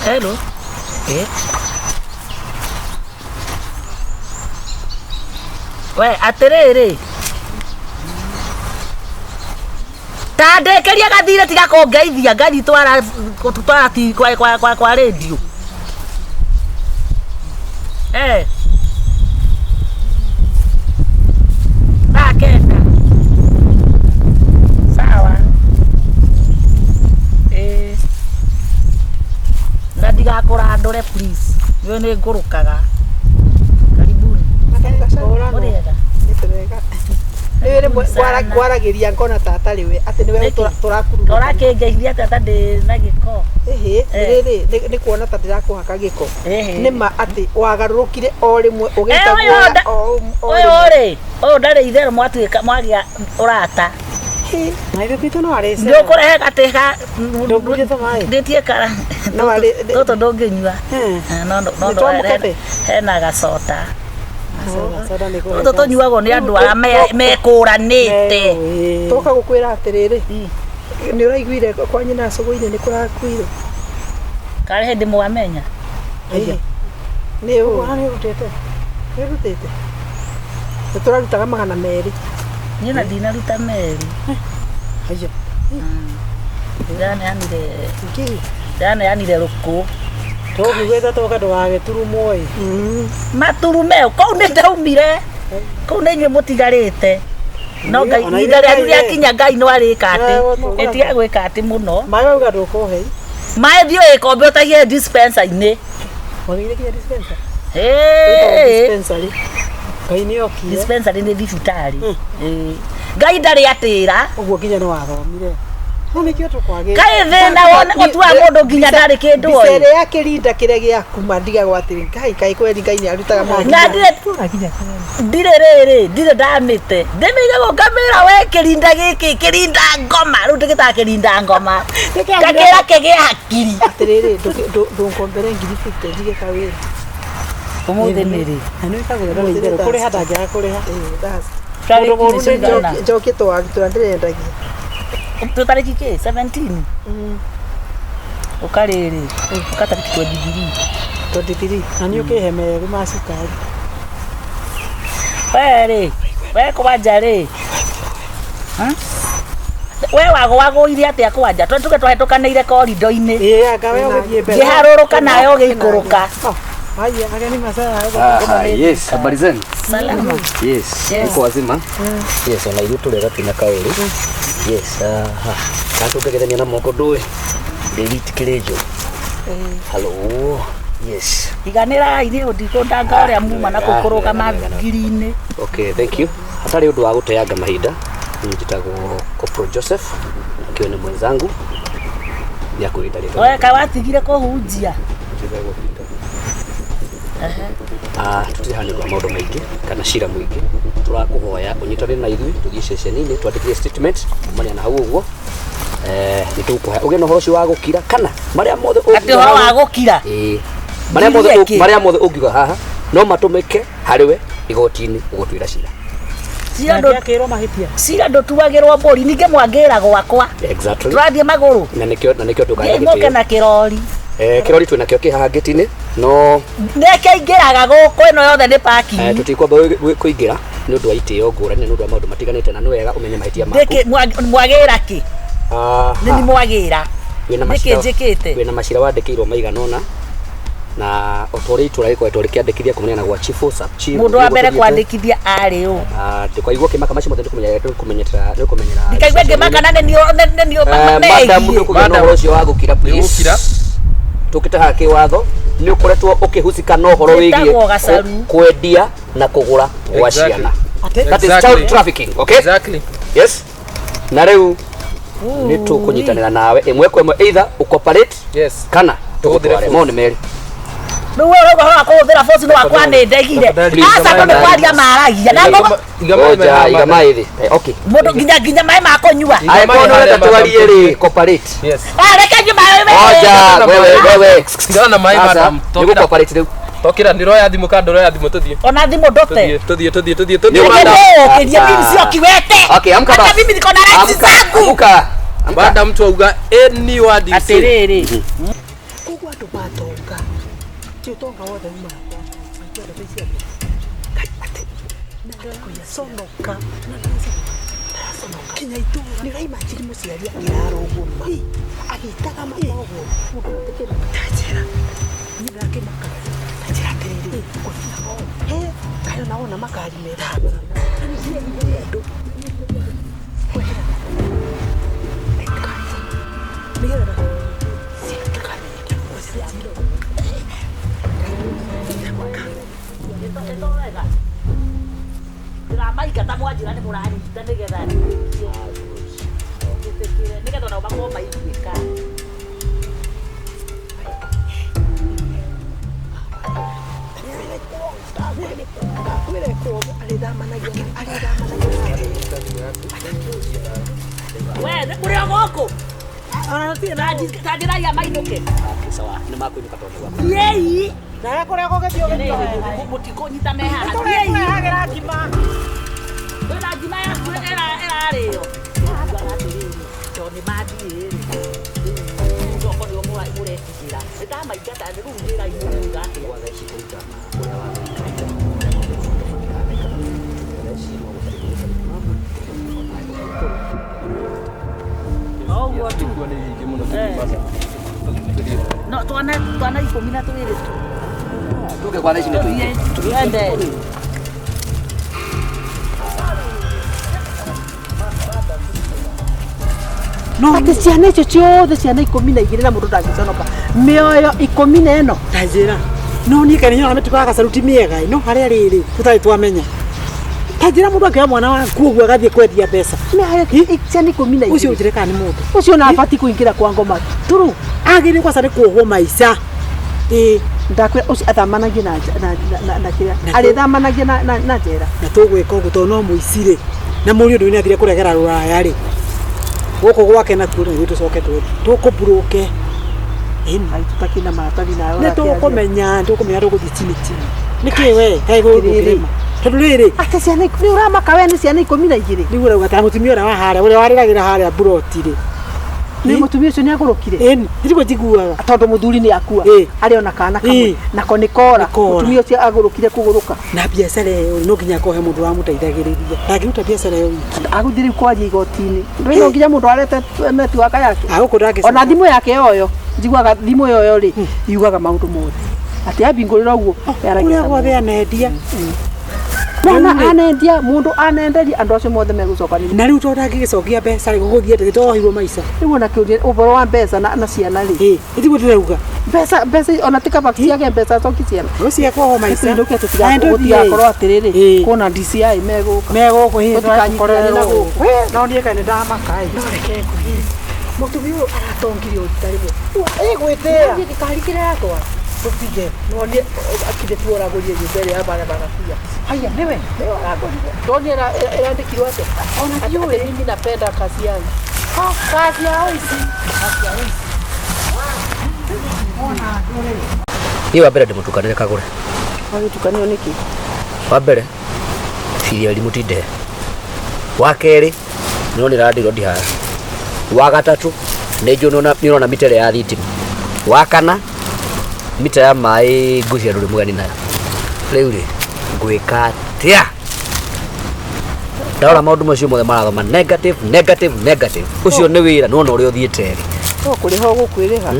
Hello. We atiriri. Tande keria gathire tiga kongeithia ngari twara ti kwa radio. Nakenda. Sawa. Ndiga kora ndore please. Yo ne ngurukaga. Karibuni. Gacharu. Niturega. Niwe gwaragiria ngona tata riwe ati niwe turakuru. Tora kengeithia tata ndi na giko. Riri ni kuona tata ndirakuhaka giko. Nima ati wagarurukire o rimwe ugita guoya. Oyo ndari ithere mwatuika mwagia urata. Maive pito no arese. Ndio kurehe gateka. Ndugurite mai. Nditie kara. No ari. Toto ndongenywa. No. Hena gacota. Toto nyuago ni andu ara mekuranite. Toka gukwira atiriri. Ni uraiguire kwa nyina cogoine ni kurakuire. Kare hindi mwamenya. Ni uhani rutete. Ni rutete. Turarutaga magana meri. Nyina dina ruta meri. Haya. Dana yanire ruku. Toki wetha toka ndwage turumo ĩ. Maturume ko ne ndaumire. Ko ne nywe mutigarite. No ngai ndare ria kinya ngai no arika ati. Etia gwika ati muno. Mai uga ndukuhe. Mai thio ikombe utahie dispenser ini. Wagire kia dispenser. Dispensary. Ngai ni okie. Dispensary ni thibitari. Ngai ndari atira. Uguo kinya no wathomire. None kio tukwage. Kai thina wona otua mundu nginya ndari kindu oi. Bicere ya kirinda kire gia kumandiga gwatiri. Kai kweli ngai ni arutaga mwana. Na ndire ndamite. Ndimiga gukamira we kirinda ngoma. Ru ndikita kirinda ngoma. Kakira kege hakiri. Atiriri ndunkombere ngiri 50 ndige kawira. Umuthi niri. Anu ikagura ndire kuri hata ngia kuri ha. That's Joke to agitura ndirendagia. Tutariki ke 17. Ukariri. Ukatariki kwa digiri. 23. Nani ukiheme gumasukari. We kwanja we wago iria atia kwanja tuke twahetokaneire korido-ini anga we ugie mbere ngiharuruka nayo giikuruka. Haya ageni masara yes, habari zenu? Salama. Yes, uko wazima? Yes, ona ithu turega tina kauri. Yes, katugegethania na MAKOTHE David Kirejo. Hello. Yes. Iganira ine udikunda ngare muma na kukuruka magiri-ini. Okay, thank you. Hatari undu wa guteanga mahinda. Njitagwo Kopro Joseph, akiwa ni mwenzangu. Ni akuita rito. Oya kawatigire kuhunjia. Tutihanirwa maundu maingi kana cira mwingi. Turakuhoya unyitanire na ithui tuthie ceceni-ini twandikire statement kumania na hau uguo. Ni tukuhe uge no horo wa gukira kana maria mothe ati horo wa gukira maria mothe ungiuga haha no matumike hariwe igoti-ini ugutwira cira. Cira ndutuagirwo mburi ninge mwangira gwakwa. Exactly. Turathie maguru. Na nikio tukaga gitio na kirori. Kirori twina kio kihaha geti-ini no ndeke ingiraga guku ino yothe ni parking. Tutikwamba kuingira ni undu wa itio ngurani ni undu wa maundu matiganite na ni wega umenye mahitia maku. Ndeke mwagira ki? Ni mwagira. Wina macira wandikirwo maiganona na otori turariko turikiandikithia kumenya na gwa chief sub chief mundu wa mbere kwandikithia ari u ndikaigua kimaka macio mothe ndikumenyera ndikaigua kimaka na nio madam ndikumenyera uhoro ucio wa gukira please tukita haki watho ni ukoretwo ukihusika no horo wigie kwendia na kugura gwa ciana. That is child trafficking. Okay, exactly. Yes, na riu ni tukunyitanira nawe imwe kwa imwe either ucooperate yes kana tukuthire mone meri no wewe wa kuthira force no akwa ni ndegire asa ndo kwaria maragia na ngo igama ithi. Okay, mundu ginya mai makonyua ai kono na twarie ri cooperate. Yes, reke nyuma wewe ngana mai madam to cooperate riu tokira ndiroya thimu ka ndoroya thimu tuthie ona thimu ndote tuthie madam kidia mimi sio kiwete. Okay, amka basi mimi niko na rights zangu baada mtu auga any word atiriri kugwa tupato utonga wothe uma ndio ndio ndio sonoka kinya itu ni raima chiri musiaria kiraro guma agitaga makogo mundu tekera tajira ni rake makara tajira terere ko kayo naona makari mera ni sia ni ndo mira siento kali kwa siamdo esto venga la maika tamu ajira ni murani tanegera nigga dona bako mai ka wewe muri ogoko ana tina tajira ya mai noke sawa ni mako ni katoka yei na kore ko ke bio mutiko nyita meha yei agera kima dona jima ya era reo Johnny Madi ndio kwa ndio mwa ule kila eta maikata ndio ngira imuga wa gashi kuita kuna wa oh watu kwa ni kimuno kipasa no tuana iko mina tu ile tuke kwa naishi ndio tuende no ati ciana icio ciothe ciana 12 na mundu ndagiconoka mioyo 10 eno tajira no ni kani nyona metuka gacaruti miega no haria riri tutari twamenya tajira mundu akira mwana wa kuogwa agathie kwendia mbeca me haria ciana 12 ucio njireka ni mundu ucio na abati kuingira kwa ngoma turu agire kwa sare kuogwo maica ndakwira ucio athamanagie na kira ari thamanagie na njera na tugweka uguo to no muicire na muri undu ni athire kuregera ruraya ri goko gwake na kure witu soke tukubroke hai tutakina maratathi nayo ne tukumenya tukuthi chini nikiwe kai gukirima tondu riri ati ciana ni uramaka we ni ciana 12 riu urauga ta mutumia ora wa haria uri wariragira haria buroti ri ni mutumia ucio ni agurukire ndirigo njiguaga tondu muthuri ni akua ari ona kana kamwe nako nikora mutumia ucio agurukire kuguruka na biacara yo no nginya kohe mundu wa muteithagiriria ndagiruta biacara yo wiki aguthiri kwaji igotini no nginya mundu arete network yake ona thimu yake yoyo njiguaga thimu yoyo ri yugaga maundu mothe ati abingurira uguo yaragia gothe anendia mwana anendia mundu anenderia andu acio mothe megucokanira na riu tonda ngigicokia mbeca ri guguthie nditohirwo maica riu na kiuria uboro wa mbeca na ciana ri ithigo ndirauga mbeca ona tika bakiage mbeca coki ciana ucia kwa maica nduke tutigakorwo korwo atiriri kuna D.C.I meguko hikorero we no nie kane ndamakai no reke kuhi mutumia aratongire utaribo igwitea ndikarikire yakwa tupige no nie akide tuora gorie nyumbere ya bana pia haya niwe ndio era ndikirwa ate ona jiwe mimi napenda kazi yangu kazi yao hizi ona dole ni wabere ndimutukanire kagure tukanio niki wabere firia limutinde wakeri no ni radio ndiha wa gatatu nejo nona mitere ya thitima wakana mita ya mai gucia ruri mugani nayo riu ri gwika tia ndora maundu macio mothe marathoma negative ucio ni wira no uri uthiete ri to kuri ho gukwiriha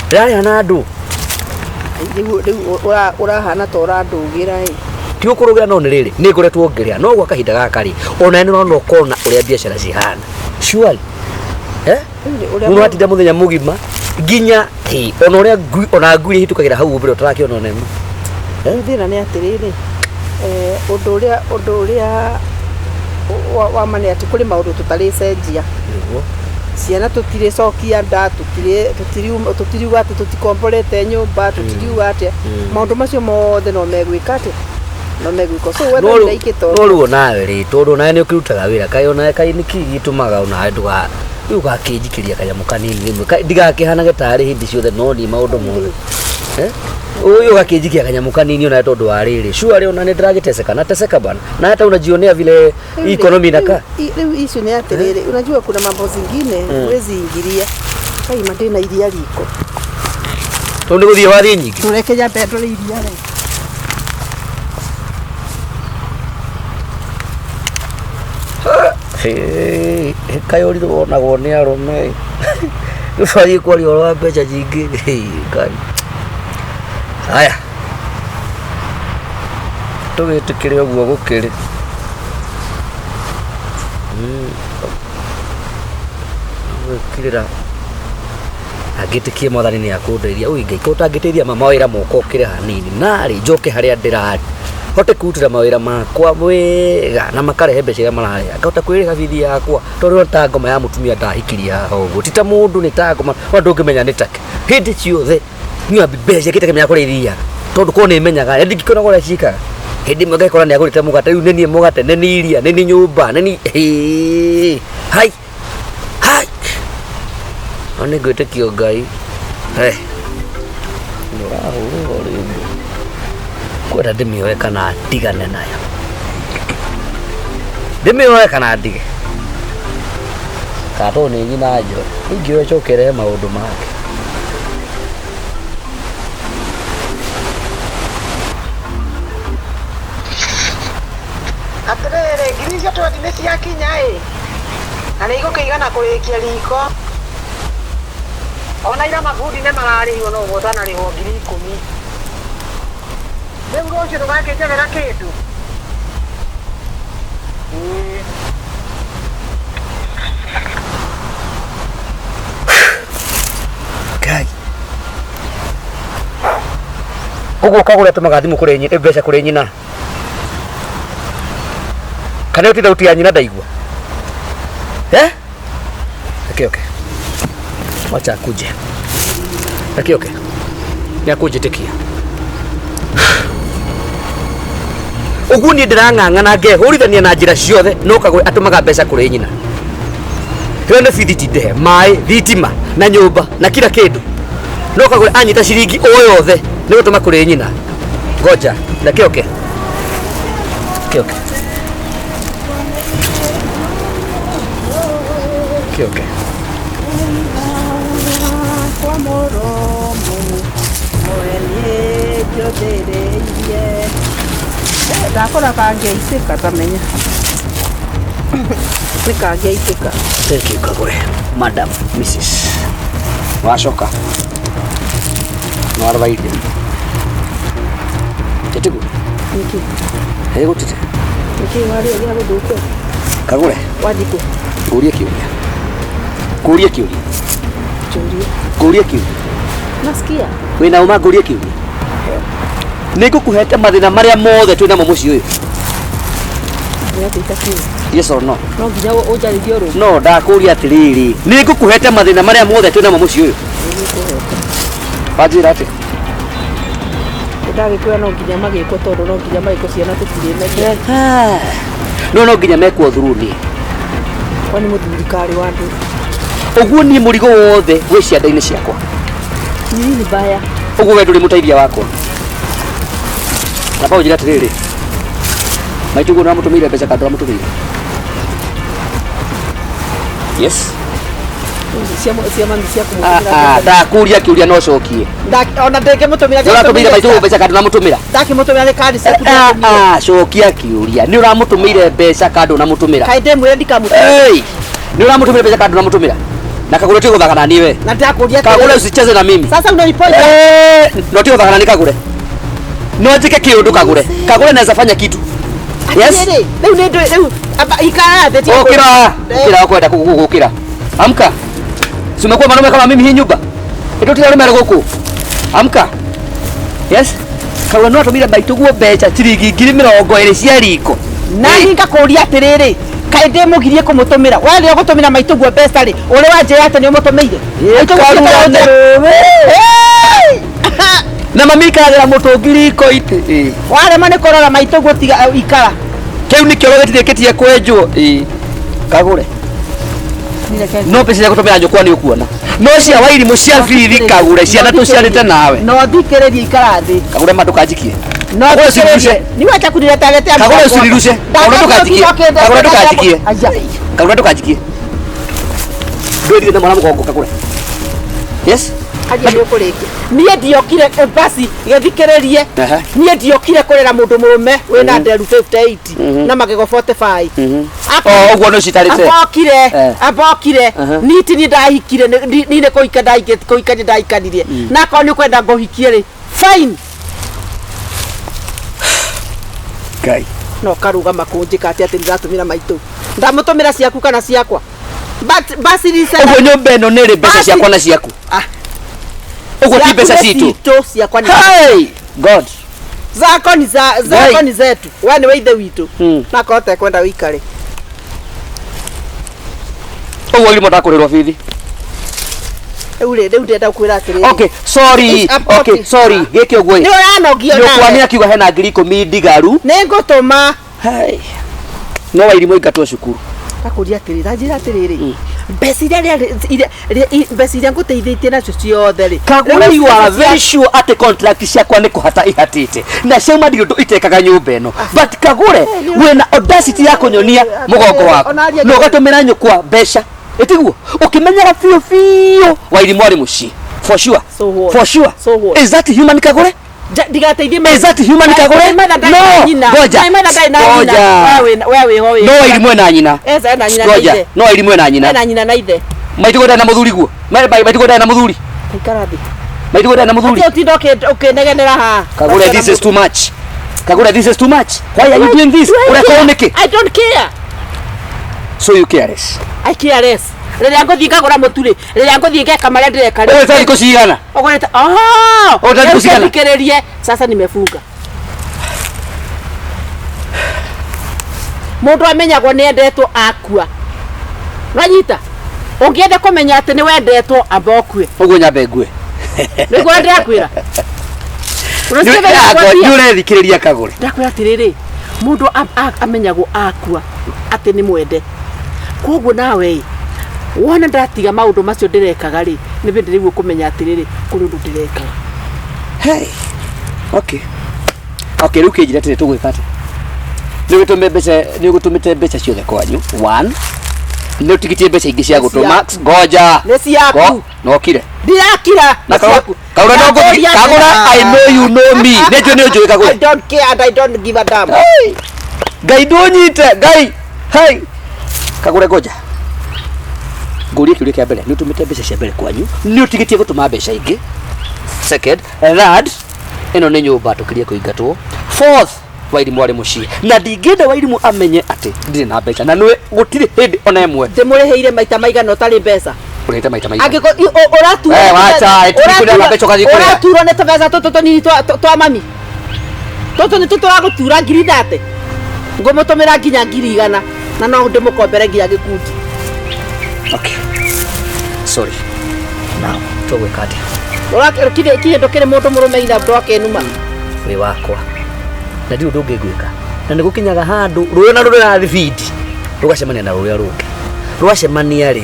ndari hana andu riu urahana to urandugira ti ukurugira no ni riri ni ngoretwo ongeria no gwa kahinda gaka ri ona ni no kona uria biacara cihana surely uno atinda muthenya mugima ginya ona uria ona ngui hitukagira hau mbere utarakiona ona emu thina ni atiriri undu uria wa mane ati kuri maundu tutari cenjia ciana tutire cokia nda tutiriuga ati tutikomborete nyumba tutiriuga ati maundu macio mothe no megwika ati no megwiko so wewe ndio ikito no ruo nawe ri tondu nawe ni ukirutaga wira kai ona kai niki gitumaga ona anduga riu gakinjikiria kanyamu kanini rimwe ndigakihanage tari hindi ciothe no ni maundu mothe uyu gakinjikia kanyamu kanini ona tondu wa riri sure ona ni ndiragiteseka na teseka bana na hata unajionea vile economy inakaa riu icio ni atiriri unajua kuna mambo zingine huwezi ingilia kai madina ilia liko tondu guthie wathi nyingi tureke jambe ndore iria re kayo ri wonagwo ni arume twathie kwaria oro wa mbeca nyingĩ Ngai haya tũgĩtĩkĩre ũguo gũkĩrĩ gwĩkirĩra angĩtĩkie mwathani nĩ akũndeithia ũi Ngai ko ũtangĩteithia mawĩra moko ũkĩre hanini narĩ njoke harĩa ndĩrarĩ hote kũrutĩra mawĩra makwa wega na makarehe mbeca iria mararĩa ngahota kwĩrĩha bithi yakwa tondũ ta ngoma ya mũtumia ndahikirie haha ũguo ti ta mũndũ nĩ ta ngoma no ndũngĩmenya nĩ take hĩndĩ ciothe nyua mbeca gĩteke menya kũrĩithia tondũ ko nĩ menyaga ndingĩkona kũrĩa cikaga hĩndĩ ĩmwe ngakora nĩ agũrĩte mũgate rĩu nĩ niĩ mũgate nĩ nĩ iria nĩ nĩ nyũmba nĩ nĩ hai hai no nĩ ngwĩtĩkio Ngai nĩũrahũrwo rĩngĩ kwenda ndĩmĩoe kana ndigane nayo ndĩmĩoe kana ndige kana tondũ nĩ nyina njoe ingĩoe cokerehe maũndũ make atirĩrĩ ngiri icio twendi nĩ ciakinya na nĩ igũkĩigana kũrĩkia riko ona ira mabundi nĩ mararĩhwo no ũtanarĩhwo ngiri 10 rĩu rũciũ ndũgakĩnjagĩra kĩndũ Ngai ũguo KAGURE atũmaga thimũ kũrĩ mbeca kũrĩ nyina kana ũtinda ũtia nyina ndaigua reke wacha akuje reke nĩ akũnjĩtĩkia ũguo niĩ ndĩrang'ang'ana ngehũrithania na njĩra ciothe no KAGURE atũmaga mbeca kũrĩ nyina ĩyo nĩ bithi tindehe maĩ thitima na nyũmba na kila kĩndũ no KAGURE anyita ciringi o yothe nĩ gũtũma kũrĩ nyina ngoja reke kwa moromo moenie jothereirie ndakora kangĩitĩka tamenya nĩkangĩitĩka thank you KAGURE madam Mrs wacoka nwarwaide tetigu nĩkĩ gũtite nĩkĩ warĩ gĩa gũthũkia KAGURE wajiko kũria kĩũria nasikia wĩna ũma ngũrie kĩũria nĩ ngũkũhete mathĩna marĩa mothe twĩ namo mũciĩ ũyũ yes or no no nginya ũnjarĩrie ũrũ no ndakũria atĩrĩrĩ nĩ ngũkũhete mathĩna marĩa mothe twĩ namo mũciĩ ũyũ wanjĩra atĩ ndagĩkwĩra no nginya magĩkwo tondũ no nginya magĩkwo ciana tũtirĩmenya no nginya mekwo through niĩ kwani mũthirikari wa andũ ũguo niĩ mũrigo wothe wĩ cianda-inĩ ciakwa nini mbaya ũguo we ndũrĩ mũteithia wakwa na paũnjĩra atĩrĩrĩ maitũguo nĩwamũtũmĩire mbeca kana ndũramũtũmĩire yes ndakũria kĩũria no cokie ona ndĩngĩmũtũmĩra nĩũratũmĩire maitũguo mbeca kana ndũramũtũmĩra ndakĩmũtũmĩra nĩ kandi ciaku cokia kĩũria nĩũramũtũmĩire mbeca kana ndũramũtũmĩra kaĩ ndĩmwĩre ndikamũtũmĩra nĩũramũtũmĩire mbeca kana ndũramũtũmĩra na KAGURE tĩ gũthaka na niwe na ndakũria KAGURE usicheze na mimi sasa unanipoja no tĩ gũthaka na ni KAGURE no njĩke kĩũndũ KAGURE naweza fanya kitu yes rĩu nĩ ndũ rĩu ikara thĩ ũkĩra ũkwenda gũkĩra amka si umekuwa mwanaume kama mimi hii nyumba ito tira rume gũkũ amka yes KAGURE no atũmĩire maitũguo mbeca ciringi 20,000 cia riko na ngakũria atĩrĩrĩ kaĩ ndĩmũgirie kũmũtũmĩra we rĩ ũgũtũmĩra maitũguo mbeca rĩ ũrĩ wanjĩra atĩ nĩ ũmũtũmĩire na mami ikaragĩra mũtũngi riko-inĩ warema nĩ kũrora maitũguo tiga ikara kĩu nĩkĩo gĩtirĩkĩtie kwenjwo KAGURE no mbeca cia gũtũmĩra njũkwa nĩ ũkuona no cia wairimũ cia bithi KAGURE ciana tũciarĩte nawe no thikĩrĩrie ikara thĩ KAGURE ma ndũkanjikie no thikĩrĩrie niwacha kuniletalete KAGURE usirushe KAGURE ndũkanjikie ndwĩrire na mwana mũgongo KAGURE yes Aje nĩ ũkũrĩkia. Niĩ ndiokire basi gĩthikĩrĩrie. Niĩ ndiokire kũrera mũndũ mũrũme wĩna nderu 58 na magego 45. Ũguo nĩ citarĩte. Abokire. Niti ni ndahikire ni nĩ kũhika ndaikanirie. Na ko nĩ kwenda ngũhikie rĩ. Fine. Ngai. No karugama kũnjĩka atĩ ndiratũmĩra maitũ. Ndamũtũmĩra ciaku kana ciakwa. But basi lisa. Ũguo nyũmba ĩno nĩ rĩ mbeca ciakwa na ciaku. Ugo ti pesa citũ ciakwa ni. Hey God. Zako ni zetu. Wewe ni weithe witũ. Na kote kwenda wikare. Ugo ilimo ndakurirwo bithi. Ule ndenda kwira atiri. Okay, sorry. Okay, sorry. Gĩkĩ ũguo. Nĩ ũranogio nawe. Nĩkwani akiuga hena ngiri 10 ndigaru. Nĩ ngũtũma. Hey. No wairimo ingatwo cukuru. Takuria atiri, ranjira atiri. Mbeciria ngũteithĩtie nacio ciothe rĩ. Kagure, you are very sure at contract ciakwa nĩ kũhata ihatĩte. Na ciauma ndio itekaga nyũmba ĩno. But Kagure, wena audacity ya kũnyonia mũgongo wako. No ũgatũmĩra nyũkwa mbeca. Etiguo, ukimenyera fio wairimo ari muci. For sure. For sure. Is that human Kagure? Ndigateithie Is that human Kagure? No. Goja. Wewe hoye. No irimwe na nyina. Eza na nyina. Goja. No irimwe na nyina. Na nyina na ithe. Maitigoda na muthuri guo. Maitigoda na muthuri. Ikarathi. Maitigoda na muthuri. Ati utindoke ukinegenera ha. Kagure, this is too much. Kagure, this is too much. Why are you doing this? Unakoneke. I don't care. So you careless. I careless. Rĩrĩa ngũthiĩ ngagũra mũtu-rĩ, rĩrĩa ngũthiĩ ngeka marĩa ndĩreka rĩ. Wewe thiko cigana? Ũgũrĩte. Thiko cigana? Thikĩrĩrie. Sasa nimefunga. Mũndũ amenyagwo nĩ endetwo akua. Wanyita. Ũngĩenda kũmenya atĩ nĩ wendetwo amba ũkue. Ũguo nyambe ngue. Nĩguo ndĩrakwĩra. Nĩ ũrethikĩrĩria Kagure. Ndakwĩra atĩrĩrĩ, mũndũ amenyagwo akua atĩ nĩ mwende. Koguo nawe wona ndatiga maundu macio ndirekaga ri ni bindi riu kumenya atiriri kuri undu ndirekaga. Hey. Okay. Okay, riu kinjira tiri tugwika ati. Ni gutumite mbeca ciothe kwanyu. 1. Ni utigitie mbeca ingi cia gutuma. Goja. Ni ciaku. No kire. Ndirakira. Na Kagure no guthi. Kagure, I know you know me. Nejo ni njui Kagure. I don't care and I don't give a damn. Hey. Gai ndonyite, gai. Hey. Kagure goja. Ngũrie kĩũria kĩa mbere, nĩ ũtũmĩte mbeca cia mbere kwanyu, nĩ ũtigitie gũtũma mbeca ingĩ. Second, third, ĩno nĩ nyũmba tũkĩrie kũingatwo. Fourth, Wairimu arĩ mũciĩ. Na ndingĩenda Wairimu amenye atĩ ndirĩ na mbeca na nĩ gũtirĩ hĩndĩ ona ĩmwe ndĩmũrĩhĩire maita maigana ũtarĩ mbeca. Ũrĩte maita maigana. Angĩkorwo ũraturwo. Wacha, ĩtikũrĩa mbeca ũgathiĩ kũrĩa. Ũraturwo nĩ tũbeca tũtũ tũnini twa mami. Tũtũ nĩ tũtũragũtura ngiri thate. Ngũmũtũmĩra nginya ngiri 100 na no ndĩmũkombere nginya gĩkundi. Okay. Sorry. Now, tũgwĩka atĩa? Ũrakire ndũkĩrĩ mũndũ mũrũme ira ndwakenuma. Wĩ wakwa. Na ndirĩ ũndũ ũngĩngwĩka. Na nĩ gũkinyaga handũ rũĩ na rũrathiĩ feed. Rũgacemania na rũrĩa rũngĩ. Rwacemania rĩ.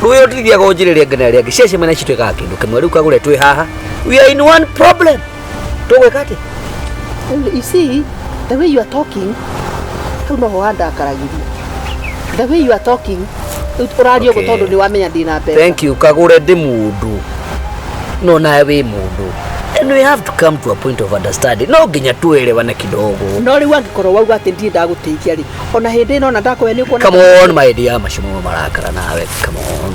Rũĩ ũtithiaga ũnjĩrĩria ngene rĩngĩ. Ciacemania citwĩkaga kĩndũ kĩmwe. Rĩu Kagure twĩ haha. We are in one problem. Tũgwĩka atĩa? You see, the way you are talking, hau no ho handakaragiria. The way you are talking, urario gutondu ni wamenya ndina mbeca. Thank you Kagure, ndi mundu. No nawe wĩ mundu. And we have to come to a point of understanding. No nginya tuelewane kidogo. No riu angikorwo wauga ati ndie ndagũteithia ri. Ona hindi ino na ndakwe ni kuona. Come on my dear, macimu marakara nawe. Come on.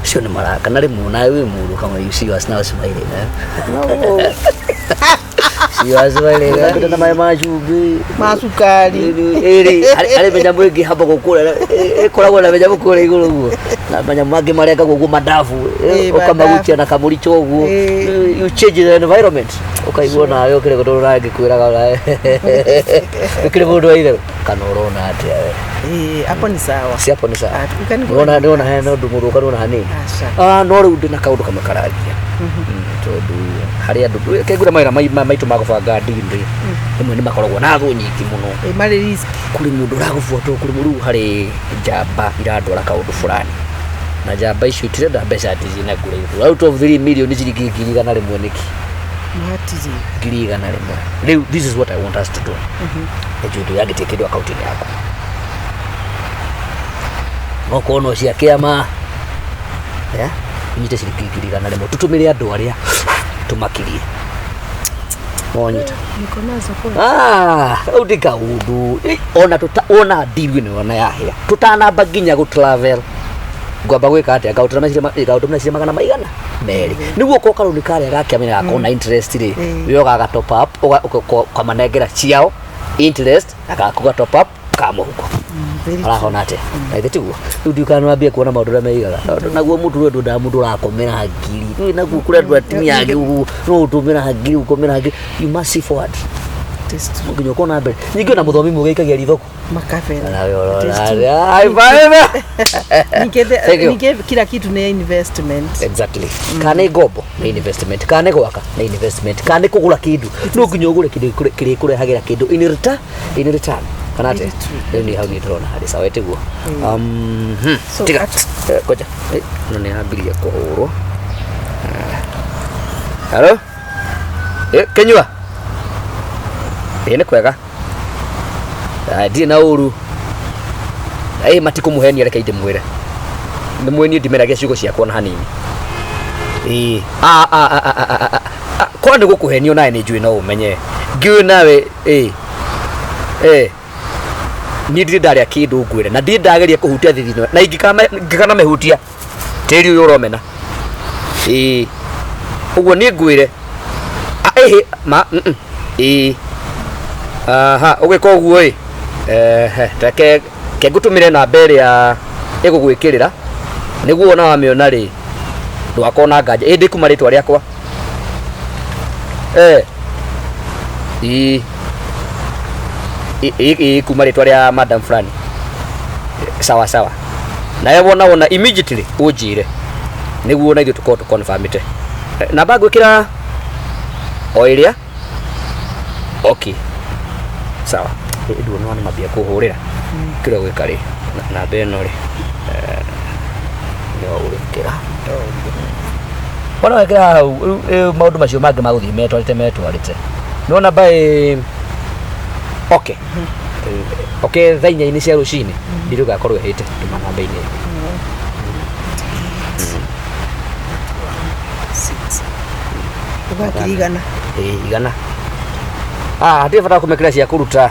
Cio nĩ marakara na rĩmwe nawe wĩ mundu kama you see us now smiling. No. You are smiling. Ndona mai macumbĩ. Macukari. Arĩ menyamu ĩngĩ hamba gũkũra. Ĩkoragwo na menyamu kũrĩa igũrũ guo. Na menyamu mangĩ marengagwo guo mandabu. Ũkamagutia na kamũricho guo. You change the environment. Ũkaigua nawe ũkĩrĩ gũtũrwo nawe ngĩkwĩraga nawe. Ũkĩrĩ mũndũ wa itherũ. Kana ũrona atĩa we? Hapo ni sawa. Si hapo ni sawa. Nona hena ũndũ mũndũ ũkanona hanini. No rĩu ndĩ na kaũndũ kamwe karagia. Tondũ harĩa andũ Kagure mawĩra maitũ ma gũbanga ndini rĩmwe nĩ makoragwo na thũ nyingĩ mũno. Marĩ risk. Kũrĩ mũndũ ũragũbuatwo kũrĩ mũrũ harĩ njamba iratwara kaũndũ fulani. Na njamba icio itirenda mbeca ati ciĩna ngure. Out of 3 million ciringi ngiri 100 rĩmwe nĩki? Matizi. Ngiri 100 rĩmwe. Rĩu this is what I want us to do. Nĩjũndũ yagĩtie kĩndũ akaunti-inĩ yaku. No kono cia kĩama. Yeah? nyite ciringi 100 tutumire andu aria tumakirie monyita niko nazo kwa udika undu ona deal ni ona yahia tutanamba nginya go travel ngwamba gwika atia gautumira magana maigana meri niguo ko karuni kare gakiamenya akona interest ri yo gaga top up kwa manegera ciao interest akakuga top up kama huko arahona ate aithituo ndukano ambie kuona maundu ra meigaga naguo mundu rwe nda mundu rakomera hagiri tu naguo kure ndu atimi yake no utumira hagiri ukomera hagiri you must see forward test nginyo kona mbere nyingi na muthomi mugeikagia rithoku makavera ai bana nige kila kitu ni investment exactly kana gobo ni investment kana gwaka ni investment kana kugura kindu no nginyo ugure kindu kire kurehagira kindu in return kana ate ni hau ni turona hadi sawa eteguo tiga koja no ni ambiria kuhurwo hello kenyua ni kwega ndi na uru matiko muheni areka inde mwire ni mweni ndimeragia ciugo ciakwa na hanini kwa ndi gukuhenio nae ni njui no umenye ngiu nawe ni ndi ndaria kindu ngwire na ndi ndageria kuhutia thithino na ingikana mehutia tiri uyu uromena uguo ni ngwire ugika uguo reke ngutumire na mbere ya igugwikirira niguo ona wamiona ri ndwakona nganja indi kuma ritwa riakwa kuma ritwa ria madam fulani sawa sawa na wona immediately unjire niguo na ithu tuko confirmite namba gwikira oiria okay sawa ndu no mabia kuhurira kira gwika ri na beno ri yo urikira ona wekira maundu macio mangi maguthii metwarite nona by okay thainya-ini cia rucini ndiruga korwo hite tuma namba-ini ugakirigana igana ndi bata kumekira cia kuruta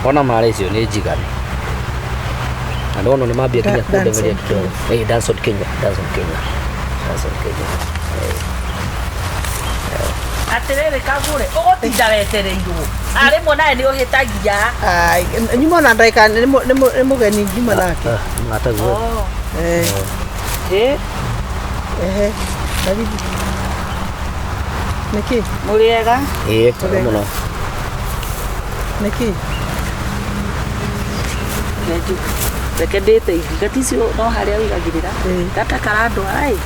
ona mari cio ni njigani na ndono ni mambia kinya kundemeria kidogo dance on Kenya atirere kagure ugotinda wetereirwo arimwo nae ni uhitagia nyuma na ndaika ni mugeni ngima nake ngataguo David niki muriega muno niki neju reke ndite igaticio no haria wigagirira gata karando ai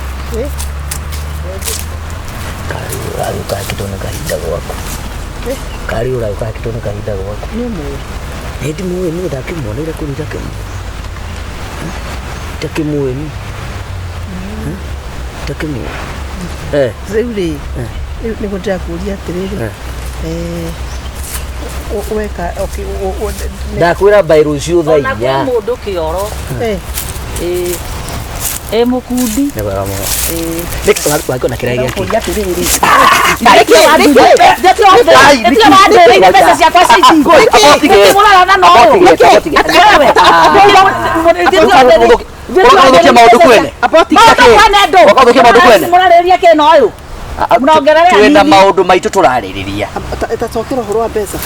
kari uka kitone kahinda gwaku kari uka kitone kahinda gwaku ni mu edi muwe ni ndakimwonera kuri takimwe ni takimwe zeuri ni kutaka kuulia tiriri weka okay ndakwira bairucio thainya na mundu kioro mukundi ne bara mo wako na kirege yake kuulia tiriri twenda maundu maitu turaririria itacokera horo wa pesa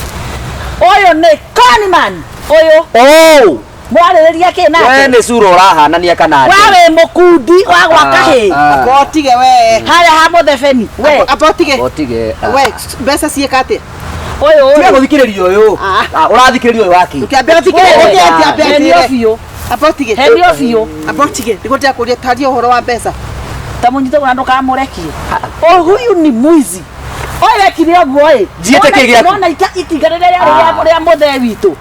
uyu ni conman uyu mwaririria kina we ni sura urahanania kana wawe mukundi wa gwakahi abotige we haya hamothe feni we abotige we pesa ciekate uyu tiga guthikiriria uyu urathikiriria uyu waki ukiambia thikiriria biyo abotige hendio biyo abotige nigotaka kuria taria horo wa pesa tamunyite gwandu kamurekie huyu ni mwizi oye kirio boy jiete kigia nona ikigarere ya mothe witu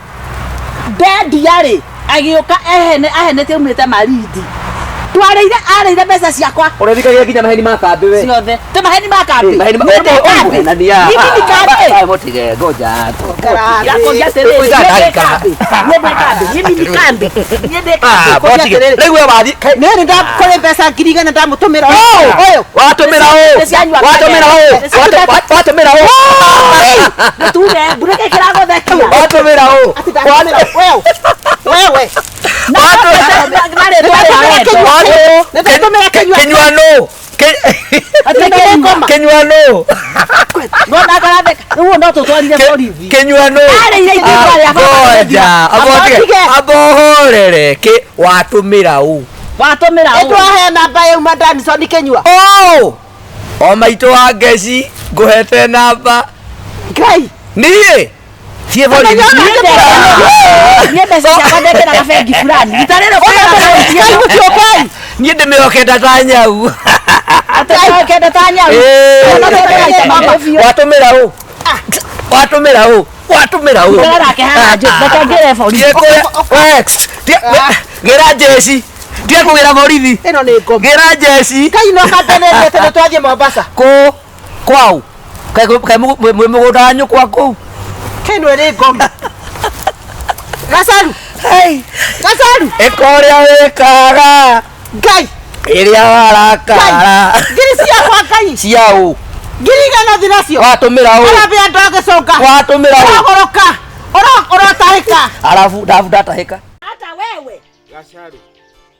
dedi yari agioka ahene te umite maridi Twareire areire mbeca ciakwa. Ũrethikagia nginya maheni ma kambĩ we. Ciothe. Te maheni ma kambĩ. Maheni ma kambĩ. Hivi ni kambĩ. Motige ngoja. Irakoja tere. Hivi ni kambĩ. Niende kambĩ. Rĩu we wathi. Nĩ ndakore mbeca ngiri igana ndamũtũmĩra. Ũyũ. Watũmĩra ũũ. Watũmĩra ũũ. Watũmĩra ũũ. Tuge bureke kĩragothekia. Watũmĩra ũũ. Wewe. Kenyuano. Kenyuano. Kenyuano. Ngoja. Abohorere ke watumira u. Watumira u. Etwahe namba ya madani so nikenyua. Oh! O maito wa ngeci nguhete namba. Ngai. Niĩ. Tie bori. Niende sasa kwandekera kafegi fulani. Gitarero kwa ngai mutio kai. Niĩ ndĩmĩhokete ta nyau. Atahokete ta nyau. Watumĩra ũ. Watumĩra ũ. Watumĩra ũ. Ndara ke haha nje. Ndakagere borithi. Gera jeci. Tie kũgĩra borithi. Ĩno nĩ ngoma. Gera jeci. Kai no katenere tene twathie Mombasa. Kwau. Kai mũgũnda nyũkwa kũu. Keno ĩrĩ ngoma. Gacharu. Hey. Gacharu. Ĩkorĩa wĩkaga. Ngai. Ĩrĩa warakara. Ngiri ciakwa Ngai. Ciaũ. Ngiri igana thinacio. Watumĩra ũ. Arabia ndagĩcoka. Watumĩra ũ. Ũragoroka. Ũrotahĩka. Alafu ndatahĩka. Hata wewe Gacharu.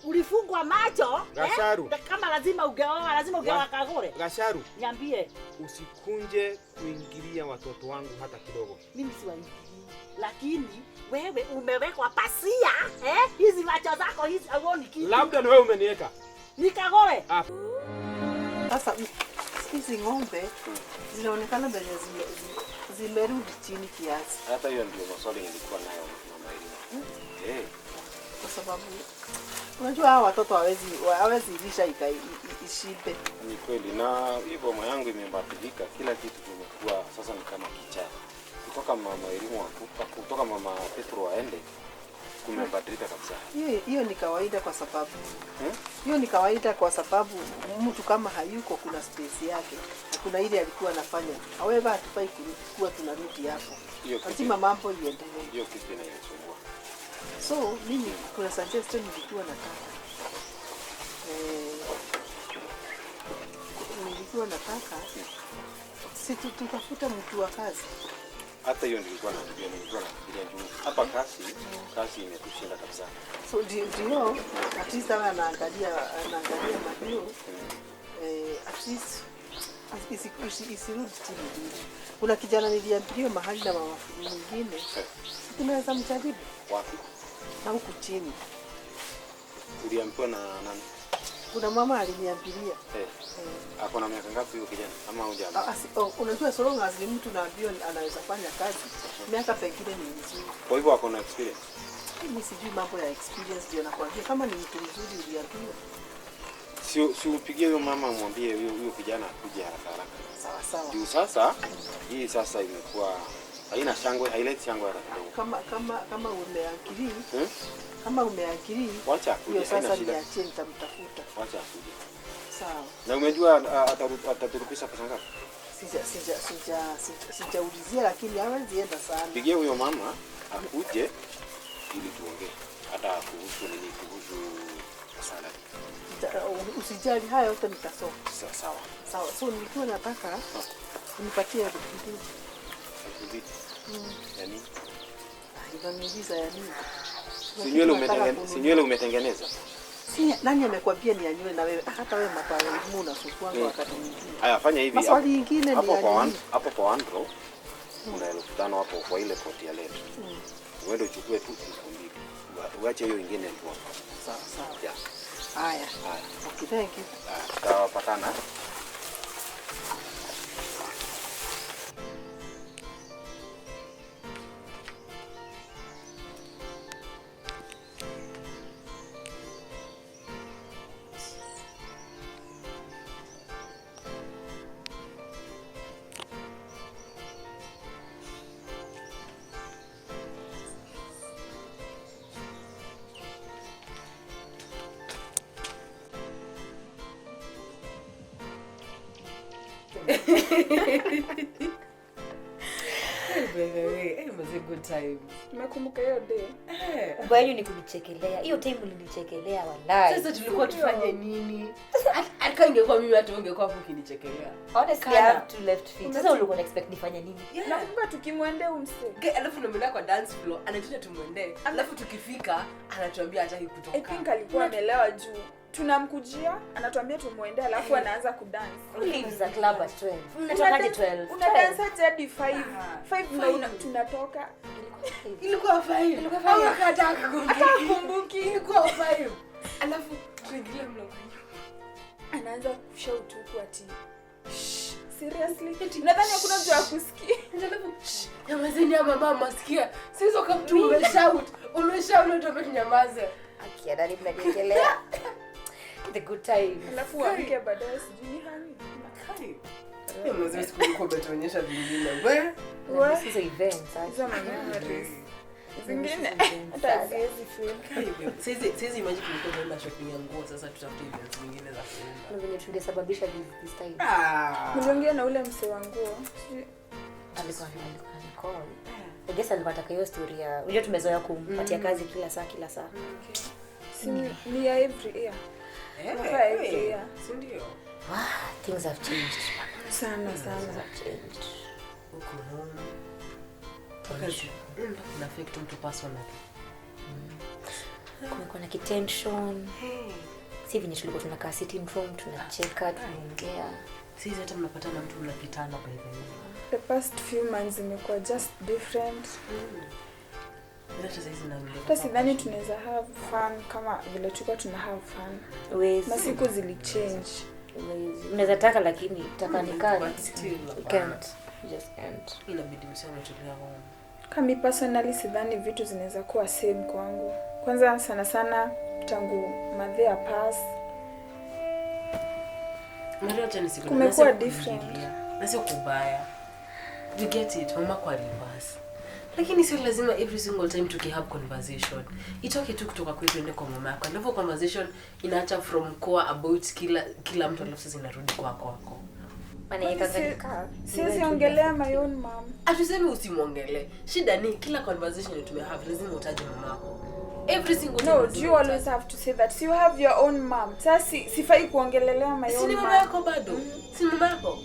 ulifungwa macho Gacharu. Kama lazima ungeoa Kagure. Gacharu. Niambie. Usikunje kuingilia watoto wangu hata kidogo. Mimi siwaingilii. Lakini wewe umewekwa pasia hizi macho zako hizi auoni kitu. Labda ni wewe umeniweka. Ni Kagure. Sasa hizi ng'ombe zinaonekana mbele zimerudi chini kiasi. Hata hiyo ndio maswali nilikuwa nayo mama Elina. Kwa sababu unajua hawa watoto hawezi lisha ishibe. Ni kweli, na hivyo mama yangu imebadilika, kila kitu kimekuwa sasa ni kama kichaa. Kutoka mama Elina kutoka mama Petro aende kumebadilika kabisa. Hiyo ni kawaida kwa sababu hiyo ni kawaida kwa sababu mtu kama hayuko kuna space yake na kuna ile alikuwa anafanya. However hatufai kuwa tunarudi hapo. Lazima mambo iendelee. Hiyo kitu inanisumbua. So mimi kuna suggestion nilikuwa nataka si tutafuta mtu wa kazi. Hata hiyo nilikuwa nafikiria juu. Hapa kasi imetushinda kabisa. So ndio at least anaangalia madio at least isirudi chini. Kuna kijana niliambiwa mahali na mama mwingine. Tunaweza mjaribu. Wapi? Na huku chini. Uliambiwa na nani? Kuna mama aliniambilia. Ako na miaka ngapi huyo kijana? Ama hujamjua? Unajua so long as mtu naambiwa anaweza fanya kazi, miaka pekine ni mzuri. Kwa hivyo ako na experience. Mimi sijui mambo ya experience ndio nakwambia kama ni mtu mzuri uliambiwa. Si upigie huyo mama umwambie huyo kijana akuje haraka. Sawa. Juu sasa hii sasa imekuwa haina shangwe, haileti shangwe hata kidogo. Kama umeakili. Kama umeakili. Wacha akuje. Sasa niachie nitamtafuta. Wacha akuje. Sawa. Na umejua ataturudisha pesa ngapi? Sijaulizia lakini hawezi enda sana. Pigie huyo mama akuje ili tuongee. Hata kuhusu salary. Usijali haya yote nitasoma. Sawa. So nilikuwa nataka unipatie kitu. Yaani? Unaniuliza ya nini? Si nywele umetengeneza? Si nani amekwambia ni anywe na wewe? Hata wewe mapale unasukua wakati mwingine. Haya fanya hivi. Maswali mengine ni hapo kwa andro. Una 5,000 hapo kwa ile poti ya letu. Uende uchukue tu 2,000. Uache hiyo nyingine tu hapo. Sawa. Yeah. Haya. Okay, thank you. Tutapatana. It was a good time. Umekumbuka hiyo day? Bayo ni kunichekelea. Hiyo time ulinichekelea wallahi. Sasa tulikuwa tufanye nini? Hata ingekuwa mimi hata ungekuwa hapo ukinichekelea. Honestly, I have two left feet. Sasa ulikuwa expect nifanye nini? Nakumbuka tukimwendea umse. Alafu tunaenda kwa dance floor, anatuita tumwendee. Alafu tukifika, anatuambia hataki kutoka. I think alikuwa amelewa juu. Tunamkujia, anatuambia tumwendee, alafu anaanza kudance. Who leaves the club at 12? Natokaje 12? Una dance hadi 5. 5 tunatoka. Ilikuwa 5. Ilikuwa akataka kumbuki. Ilikuwa 5. Alafu tuingilia mlango. Anaanza kushout huku ati. Seriously? Nadhani hakuna mtu akusikia. Alafu nyamazeni ya mama masikia. Sisi kama umeshout. Umeshout ndio tunyamaze. Akia ndani mnajekelea. The good time. Alafu waambie baadaye sijui hani. Kai. Hiyo mzee siku umetuonyesha vingine. Wewe hizo events hizo memories. Zingine hata siwezi feel. Sisi imagine tulikuwa tunaenda shopping ya nguo, sasa tutafute events zingine za kuenda. Na venye tungesababisha this time. Niliongea na ule mse wa nguo. Alikuwa Nicole. I guess alikuwa ataka hiyo story ya. Unajua tumezoea kumpatia kazi kila saa. Si ni ya every year. Every year. Si ndio? Wow, things have changed. Sana. Changed. Because na affect mtu personally. Kumekuwa na tension. Si venye tulikuwa tunakaa sitting room, tunacheka, tunaongea. Sisi hata mnapatana mtu mnapitana by the way. The past few months imekuwa just different. Hata sidhani tunaweza have fun kama vile tulikuwa tuna have fun. Masiku zili change. Unaweza taka lakini taka nikali. Can't. Just can't. Inabidi mseme tulia home. Kama personally sidhani vitu zinaweza kuwa same kwangu. Kwanza sana tangu madhea pass. Ndio tena siku kumekuwa different. Na sio kubaya. You get it, mama kwa reverse. Lakini sio lazima every single time have conversation. Itoke tu kutoka kwetu ende kwa mama yako. Ndio conversation inaacha from core about kila mtu alafu sasa inarudi kwako. Siwezi ongelea my own mom. Atuseme usimuongelee. Shida ni kila conversation have lazima utaje mama yako. Every single time. No, you always have to say that. So you have your own mom. Sasa sifai kuongelelea my own mom. Si mama yako bado. Si mama yako.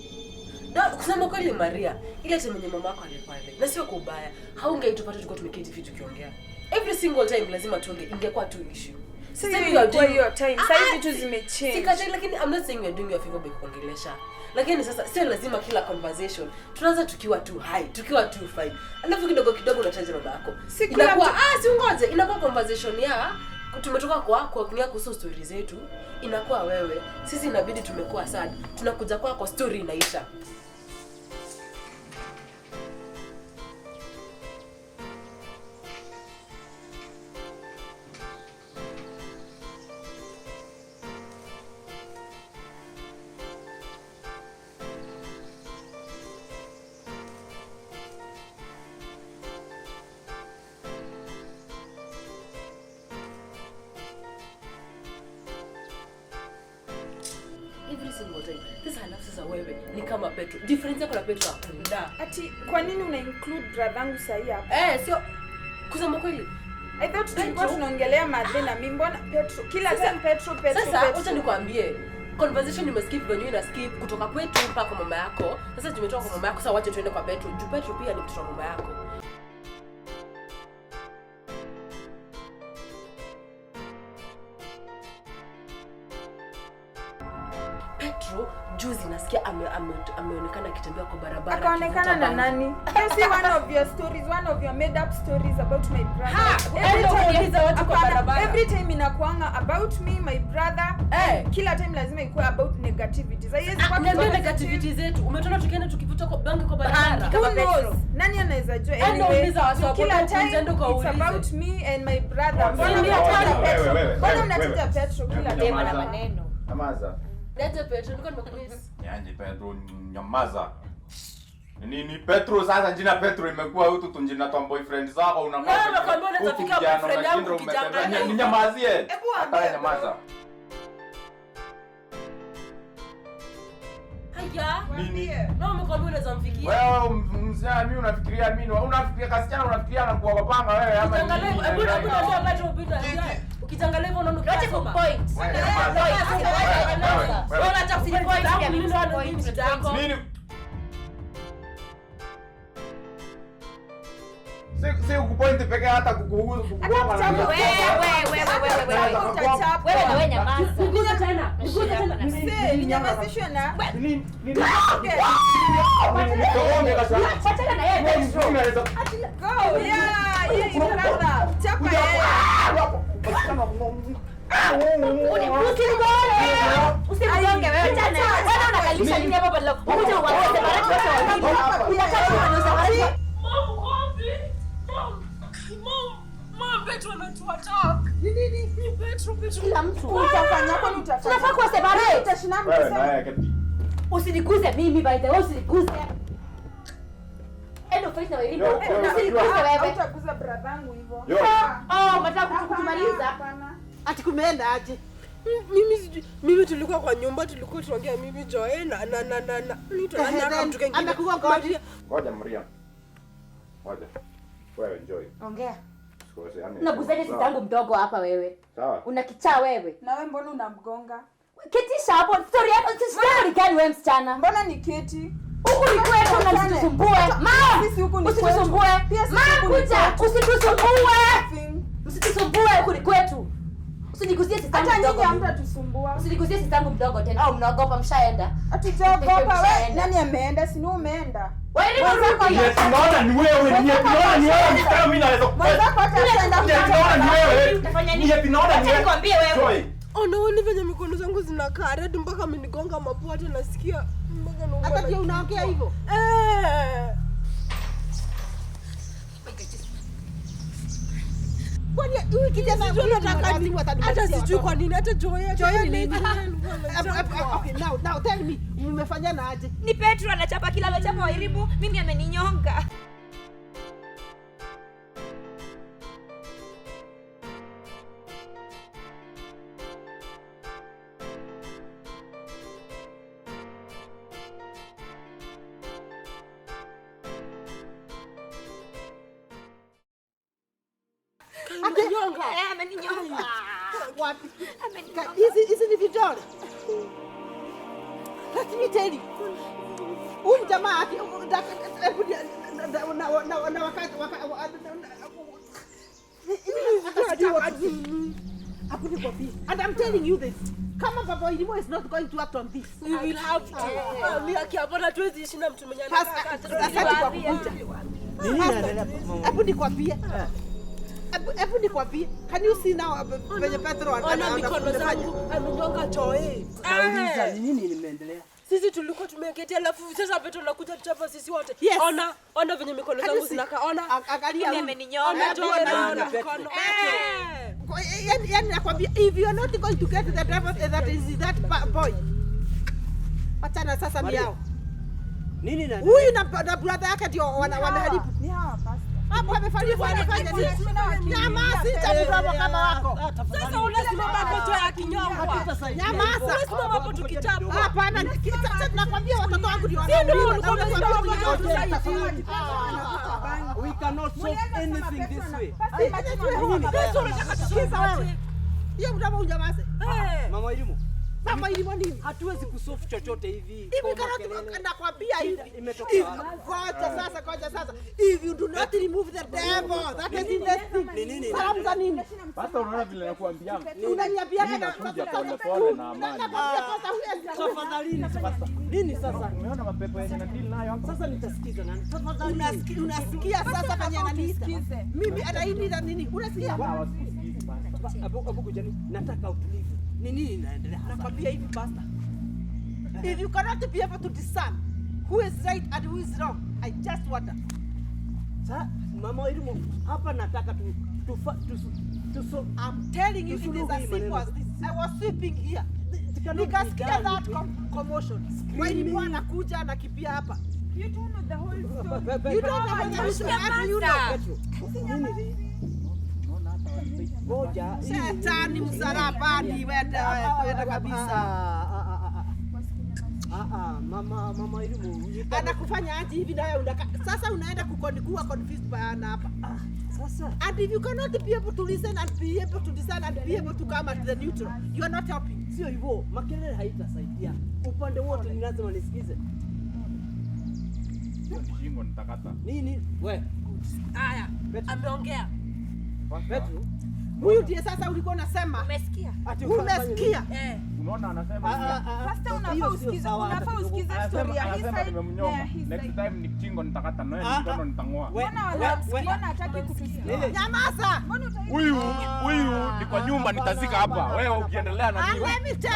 Na kusema kweli Maria, ile time yenye mama yako alikuwa ile. Na sio kubaya. Haungeitupata tulikuwa tumeketi vitu kiongea. Every single time lazima tuongee, ingekuwa tu issue. Sasa hiyo time, sasa vitu zimechange. Sikatai, lakini I'm not saying you're doing your favor by kuongelesha. Lakini sasa sio lazima kila conversation tunaanza tukiwa tu high, tukiwa tu fine. Alafu kidogo unataja baba yako. Inakuwa si ngoje, inakuwa conversation ya tumetoka kwa kuongea kuhusu stories zetu, inakuwa wewe. Sisi inabidi tumekuwa sad. Tunakuja kwa story inaisha. Sasa alafu sasa wewe ni kama Petro. Difference yako na Petro hakuna. Ati kwa nini una include brother yangu sahi hapa? Sio kusema kweli. I thought tulikuwa tunaongelea madhe na mimi, mbona Petro? Kila time Petro. Sasa acha nikwambie. Conversation nimeskip venyewe na skip kutoka kwetu mpaka kwa mama yako. Sasa tumetoka kwa mama yako, sasa wacha tuende kwa Petro. Juu Petro pia ni mtoto wa mama yako. Petro juzi nasikia ameonekana akitembea kwa barabara. Akaonekana na nani? You see one of your stories, one of your made up stories about my brother. Every time inakuanga about me, my brother. Kila time lazima ikuwe about negativity. Sasa hizi kwa negativity zetu. Umetona tukienda tukivuta kwa bangi kwa barabara. Who knows? Nani anaweza jua? Anyway, kila time it's about me and my brother. Mbona mnataja Petro kila time na maneno? Nyamaza. Leta Petro, niko nimekumiss. Nianje Petro, nyamaza. Ni Petro sasa, jina Petro imekuwa hutu tunjina twa boyfriend zako unakaa. Wewe unakwambia unatafika boyfriend yangu kijana. Ninyamazie. Hata nyamaza. Sikia. Nini? Na umekwambia unaweza mfikia. Wewe mzee mimi unafikiria mimi? Unafikiria kasichana unafikiria na kuwa wapanga wewe ama? Ukitangalia hebu ndio ambacho upita. Ukitangalia hivyo unaona Acha ku point. Wewe acha ku point. Nini? Sio kupoint peke hata kukuhusu kukuona. Wewe na wewe nyamaza. Punguza tena. Msee, nyamazishwe na. Nini? Fatana na yeye. Go. Yeah, yeye brother. Chapa yeye. Usimgonge wewe tena. Wewe unakalisha nini hapo badala? Ukuje uanze baraka wote wawili. Unataka kuanza kila mtu Utafanya kwa utafanya. tunafaa kuwa separate. Utashinda msema. Usiniguze mimi by the way, usiniguze. Endo face na wewe. Usiniguze wewe. Utaguza brother yangu hivyo. Mataka kutumaliza. Ati kumeenda aje? Mimi tulikuwa kwa nyumba tulikuwa tunaongea mimi Joy na mtu kingine. Amekuwa ngoja. Ngoja Maria. Ngoja. Wewe enjoy. Ongea. Sikose yani. Unaguzaje sitangu mdogo hapa wewe? Sawa. Una kichaa wewe. Na wewe mbona unamgonga? Kitisha hapo story yako story gani wewe msichana? Mbona ni keti? Huku ni kwetu na usitusumbue. Mama, Sisi huku ni usitusumbue. Mama kuja, usitusumbue. Msitusumbue huku ni kwetu. Usiniguzie sitangu Hata mdogo. nyinyi hamtatusumbua. Usiniguzie sitangu mdogo tena. Au mnaogopa mshaenda? Hatujaogopa wewe. Nani ameenda? Si ni umeenda. Wewe ni mzako. Tunaona ni wewe, tunaona ni wewe, msichana mimi naweza kupata. Mwenzako hata ataenda Tunaona ni wewe. Utafanya nini? Tunaona ni Acha wewe. nikwambie wewe. Unaona venye mikono zangu zinakaa red mpaka amenigonga mapua hata nasikia mpaka naumwa. Hata ndio unaongea hivyo. Kwani huyu kijana hata sijui kwa nini hata Joy ni nini? Okay, now tell me, mmefanyana aje? Ni Petro anachapa kila anachapa Wairimu, mimi ameninyonga. Ameninyonga. Wapi? Hizi ni vidole. Let me tell you. Huyu jamaa na wakati and I'm telling you this. Kama Baba Wairimu is not going to act on this, we will have to. Mimi akiapona tuwezi ishi na mtu mwenye asante kwa kukuja. Hebu nikwambie. Hebu nikwambie. Can you see now venye Petro ana mikono zangu amenyonga Joy. Nauliza ni nini nimeendelea? Sisi tulikuwa tumeketi alafu sasa Petro anakuja tuchapa sisi wote. Yes. Ona venye mikono zangu zinakaa. Ona. Angalia Mimi ameninyonga. Joy na mikono. Yani nakwambia if you are not going to get the driver that is that boy. Achana sasa ni yao. Nini na huyu na brother yake ndio wanaharibu. Ni hawa pasta. Hapo amefanya nini? Nyamaza, sitakutoa kama wako. Sasa unasimama hapo tu ya kinyonga. Nyamaza. Unasimama hapo tukitapa. Hapana, sasa nakwambia watoto wangu ndio we cannot solve anything this way. Hiyo mtama unyamaze. Mama Wairimu. Mama Wairimu nini? Hatuwezi kusolve chochote hivi. Hivi nakwambia hivi. Imetoka Ngoja sasa. If you do not remove the devil, that is in the thing. Salamu za nini? Sasa unaona vile nakuambia. Unaniambia Nakuja pole na amani. tafadhali. Nini sasa? Umeona mapepo yenye nadili nayo hapa? Sasa nitasikiza nani? Tafadhali. Unasikia sasa kwenye ananiita. Mimi anainiita nini? Unasikia? Hawasikizi basi. Abu kujani. Nataka utulivu. Ni nini inaendelea? Nakwambia hivi pastor. If you cannot be able to discern who is right and who is wrong, I just wonder. Sasa Mama Wairimu hapa nataka I'm telling you, it is as simple as this. I was sweeping here. Nikasikia that commotion. Wairimu anakuja anakimbia hapa. You don't know the whole story. You don't know what is happening. Ngoja. Shetani msalabani, wenda kabisa. Mama elimu. Anakufanya aje hivi na wewe sasa unaenda kuwa confused bana hapa. Sasa. And if you cannot be able to listen and be able to decide and be able to come at the neutral, you are not helping. Sio hivyo, makelele haitasaidia. Upande wote ni lazima nisikize. Shingo nitakata. Nini? We. Haya, ameongea. Petro. Huyu ndiye sasa ulikuwa unasema. Umesikia? Umesikia? Unaona anasema Sasa unafaa usikize story ya hii side. next time ni chingo nitakata na wewe mkono nitangoa. Mbona hataki kutusikia? Nyamaza. Huyu ni kwa nyumba nitazika hapa. Wewe ukiendelea na hiyo.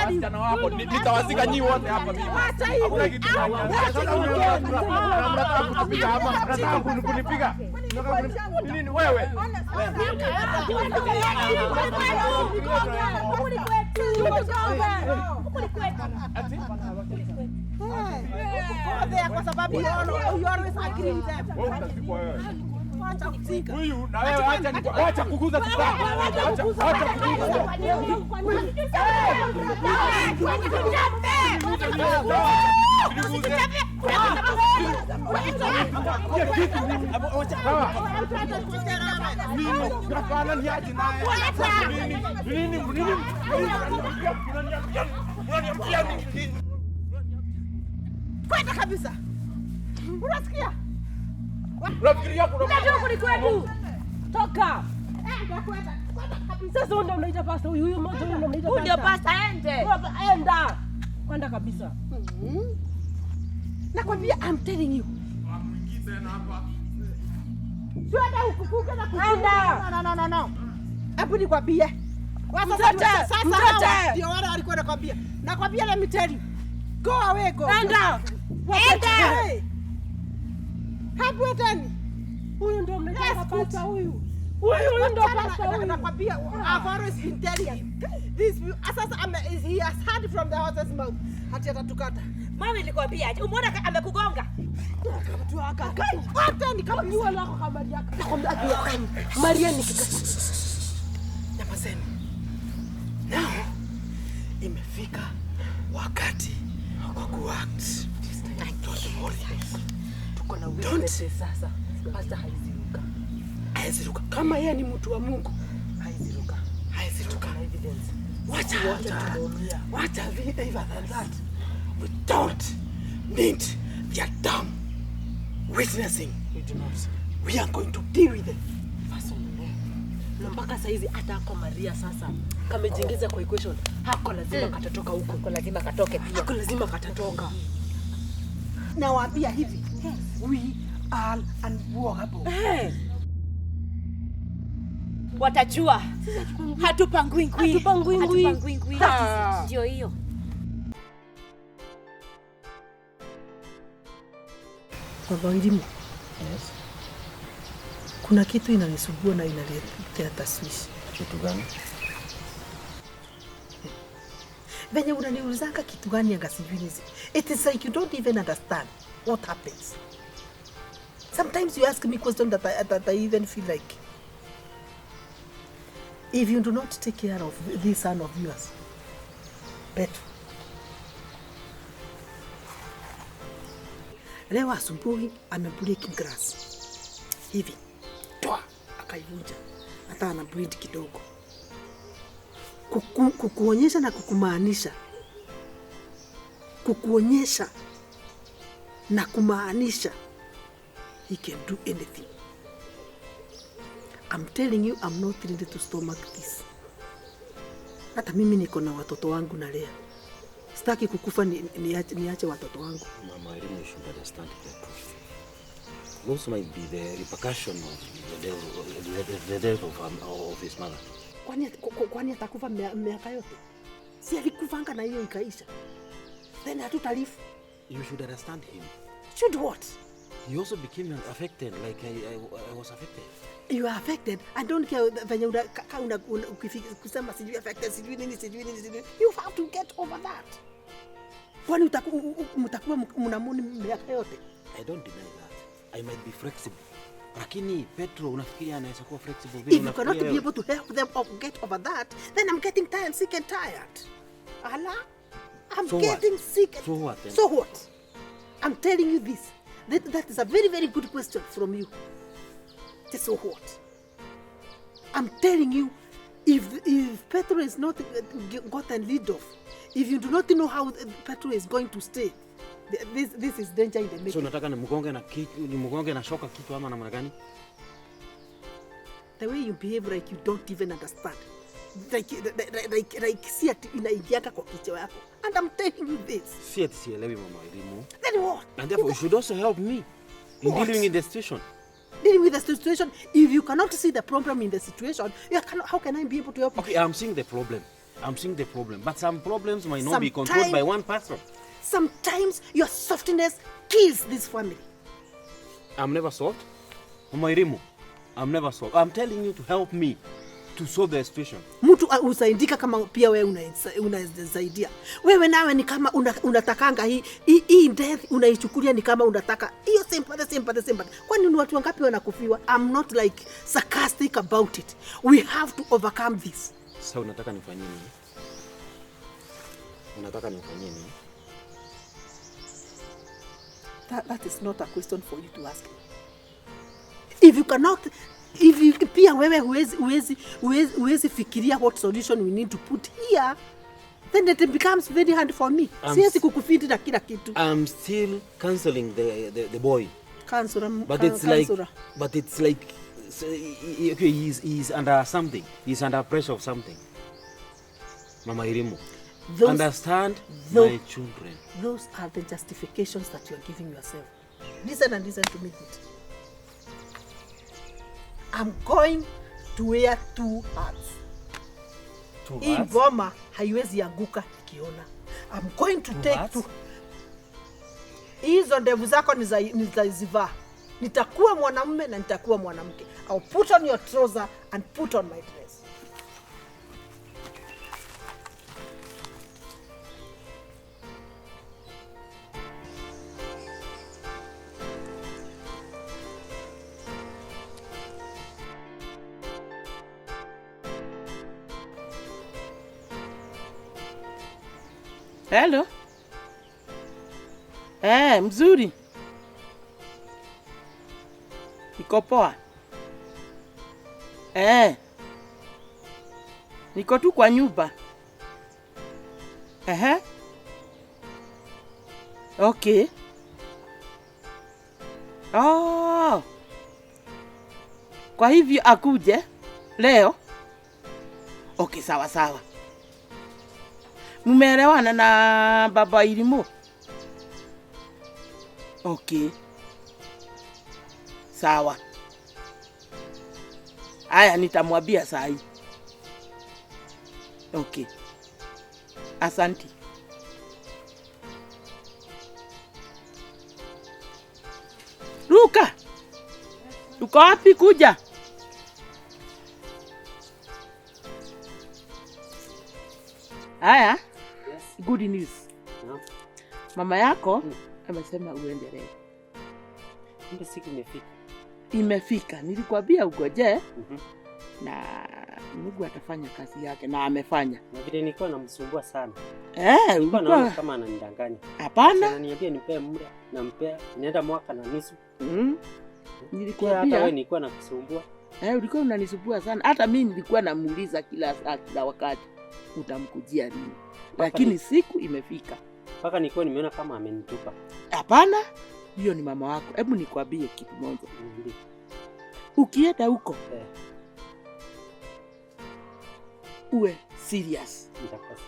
Wasichana wako nitawazika nyinyi wote hapa mimi. Acha hivi. Unataka kutupiga hapa? Unataka kunipiga? Nini wewe? Kwa sababu you always agree with them. Huyu na wewe acha kuguza kitako. Acha Kwenda kabisa. Unasikia? unafikiria kuna Unajua kwetu. Toka. Kwenda kabisa. Sasa ndio unaita pasta huyu mmoja ndio unaita pasta. Ndio pasta ende. Enda. Kwenda kabisa. Nakwambia I'm telling you. mwingize na hapa. Twende hukukuka na Enda. No. Hebu nikwambie. Sasa ndio wale walikuwa nakwambia. Nakwambia let me tell you. Go away go. Enda. Enda. Hebu eteni. Huyu ndio mnaita pasta huyu. Huyu ndio pasta huyu. Nakwambia I've always been telling him. He has heard from the horse's mouth. Hati atatukata. Mama nilikwambia aje? Umeona amekugonga? Mtu akakai. Hata ni kama Jua lako kama Maria. Nakwambia Maria nikikata. Nyamazeni. Now imefika wakati wa kuact. Tuko na witness sasa. Pasta haiziruka. Kama yeye ni mtu wa Mungu, haiziruka. Na Evidence. Wacha vile even than that. We don't need their dumb witnessing. We do not. We are going to deal with it. Na mpaka saizi hata ako Maria sasa kamejiingiza kwa equation. Hako lazima katatoka huko. Hako lazima katoke pia. Hako lazima katatoka. Nawaambia hivi. We are unwalkable. Watajua. Hatupangui ngwi. Ndio hiyo. Baba Ndimu. Yes. Kuna kitu inanisumbua na inaletea tashwishi. Kitu gani? Venye unaniulizanga kitu gani anga sijui. It is like you don't even understand what happens. Sometimes you ask me questions that I even feel like if you do not take care of this son of yours, Petro. Leo asubuhi amebreak grass. Hivi. Toa akaivunja. Hata ana bleed kidogo. Kukuonyesha na kukumaanisha. Kukuonyesha na kumaanisha. He can do anything. I'm telling you, I'm not ready to stomach this. Hata mimi niko na watoto wangu na lea. Sitaki kukufa niache watoto wangu. Mama, you should understand that. Those might be the repercussion of the death of his mother. Kwani atakufa miaka yote? Si alikufanga na hiyo ikaisha. Then hatutalifu. You should understand him. Should what? He also became affected like I was affected. You are affected. I don't care venye kusema sijui affected, sijui nini. You have to get over that. Kwani mtakuwa mnamuni miaka yote? I don't deny that. I might be flexible. Lakini Petro unafikiria anaweza kuwa flexible vile? If you cannot be able to help them or get over that, then I'm getting tired, sick and tired. Allah, I'm getting sick. So what then? So what? I'm telling you this. That is a very, very good question from you. So what? I'm telling you, if Petro is not gotten rid of, if you do not know how Petro is going to stay, this is danger in the making. So nataka nimgonge na shoka kitu ama namna gani? The way you behave like you don't even understand. Like see ati inaingiaka kwa kichwa yako. And I'm telling you this. Si ati sielewi mama elimu. Then what? And therefore you should also help me in dealing with the situation. Dealing with the situation, if you cannot see the problem in the situation, how can I be able to help you? Okay, I'm seeing the problem. But some problems might not be controlled by one person. Sometimes your softness kills this family. I'm never soft. Mama Irimu, I'm never soft. I'm telling you to help me to solve the situation. Mtu usaidika kama pia wewe unasaidia. Wewe nawe ni kama unatakanga hii death unaichukulia ni kama unataka hiyo sympathy. Kwani ni watu wangapi wanakufiwa? I'm not like sarcastic about it. We have to overcome this. Sasa unataka nifanye nini? That is not a question for you to ask. If you pia wewe huwezi fikiria what solution we need to put here, then it becomes very hard for me. Siwezi kukufiti na kila kitu. I'm still canceling the boy. But it's like okay, he's under something. He's under pressure of something. Mama Irimu, understand my children. Those are the justifications that you are giving yourself. Listen to me good. I'm going to wear 2 hats. 2 hats? Hii ngoma haiwezi anguka ikiona. I'm going to take 2. Hizo ndevu zako nitazivaa. Nitakuwa mwanamume na nitakuwa mwanamke. I'll put on your trouser and put on my dress. Hello. Mzuri. Niko poa. Niko tu kwa nyumba. Okay. Oh. Kwa hivyo akuje leo? Okay, sawa. Mumeelewana na baba Irimu? Okay. Sawa. Aya, nitamwambia saa hii. Okay. Asante. Luka. Uko wapi kuja? Aya. Yes. Good news. No. Mama yako amesema uendelee. Ndio siku imefika. Imefika. Nilikwambia ugoje. Na Mungu atafanya kazi yake na amefanya. Na vile nilikuwa namsumbua sana. Ulikuwa naona kama ananidanganya. Hapana. Ananiambia nipe muda, nampea, inaenda mwaka na nusu. Nilikwambia hata wewe nilikuwa nakusumbua. Ulikuwa unanisumbua sana. Hata mimi nilikuwa namuuliza kila saa kila wakati utamkujia lini. Lakini siku imefika. Paka nilikuwa nimeona kama amenitupa. Hapana. Hiyo ni mama wako. Hebu nikwambie kitu moja. Ukienda huko uwe serious. Nitakuwa